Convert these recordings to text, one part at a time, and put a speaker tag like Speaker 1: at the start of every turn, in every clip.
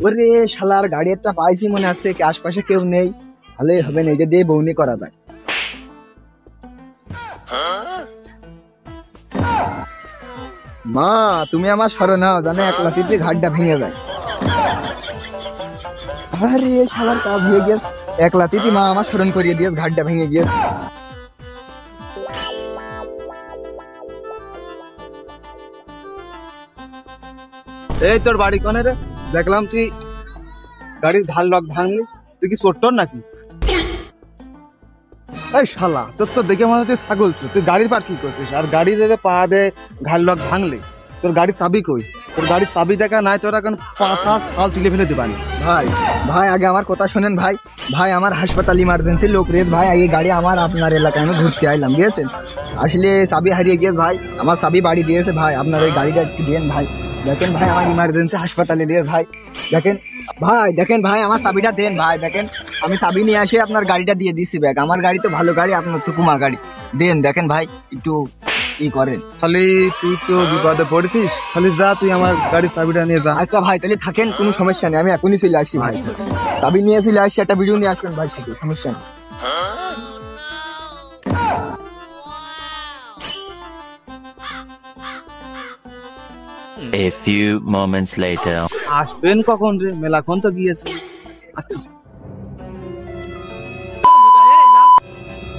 Speaker 1: ওরে শালার গাড়ি একটা পাইছি মনে আছে কি আশপাশে কেউ নেই, ভালোই হবে না, এটা দিয়ে বউনি করা যায়। মা তুমি আমার সরো নাও, জানে এক লাঠিতে ঘাটটা ভেঙে যায়। আরে শালার কাজ হয়ে গিয়েছে, এক লাঠিতে মা আমার স্মরণ করিয়ে দিয়েছে, ঘাটটা ভেঙে গিয়েছে।
Speaker 2: এই তোর বাড়ি কোনে রে? দেখলাম তুই গাড়ির ঝাল লক ভাঙলি, তুই কি চোট্টর নাকি? এই শালা তোর তো দেখে মনে হচ্ছে ছাগল চোর, তুই গাড়ির পার কি করছিস? আর গাড়ির পা দে ঘাল লক ভাঙলি, তোর গাড়ির চাবি কই? তোর গাড়ির চাবি দেখা নাই, তোর এখন 5 সাল তুলে ফেলে দিবানি।
Speaker 1: ভাই ভাই আগে আমার কথা শোনেন ভাই, ভাই আমার হাসপাতাল ইমার্জেন্সি লোক রে ভাই, এই গাড়ি আমার আপনার এলাকায় আমি ঘুরতে আইলাম, বুঝেছেন? আসলে চাবি হারিয়ে গিয়েছে ভাই, আমার চাবি বাড়ি দিয়েছে ভাই, আপনার ওই গাড়িটা একটু দিয়েন ভাই। দেখেন ভাই আমার ইমার্জেন্সি হাসপাতালে দিয়ে ভাই, দেখেন ভাই, দেখেন ভাই আমার চাবিটা দেন ভাই, দেখেন আমি চাবি নিয়ে আসে আপনার গাড়িটা দিয়ে দিচ্ছি ব্যাগ, আমার গাড়ি তো ভালো গাড়ি, আপনার তো কুমার গাড়ি, দেন দেখেন ভাই একটু ই করেন।
Speaker 2: খালি তুই তো বিপদে পড়েছিস, খালি যা তুই আমার গাড়ির চাবিটা নিয়ে যা।
Speaker 1: আচ্ছা ভাই তাহলে থাকেন, কোনো সমস্যা নেই, আমি এখনই চলে আসছি ভাই, চাবি নিয়ে চলে আসছি, একটা ভিডিও নিয়ে আসবেন ভাই, থেকে সমস্যা নেই।
Speaker 3: A few moments later.
Speaker 2: আসবেন কখন রে? মেলাক্ষণ তো গিয়েছে।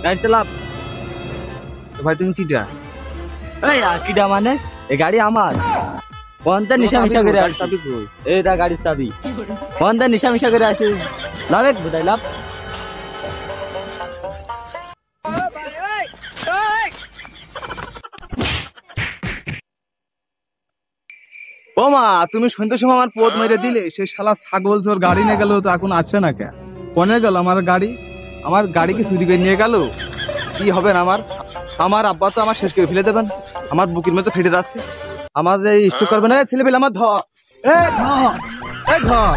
Speaker 2: গাড়িতে লাভ ভাই, তুমি কিটা?
Speaker 4: এই কিটা মানে? এই গাড়ি আমার, কোনটা নিশা মিশা করে আসছে? এইটা গাড়ির চাবি, কোনটা নিশা মিশা করে আসে? লাভ এক বুঝাই লাভ।
Speaker 2: ও মা, তুমি সন্ধ্যের সময় আমার পথ মেরে দিলে, সে শালা ছাগল তোর গাড়ি নিয়ে গেল, তো এখন আসছে না কে? কোনে গেল আমার গাড়ি? আমার গাড়ি কি চুরি করে নিয়ে গেল? কি হবে আমার? আমার আব্বা তো আমার শেষ করে ফেলে দেবেন, আমার বুকের মধ্যে ফেটে যাচ্ছে, আমাদের স্টক করবে না ছেলে পেলে, আমার ধর, ধর।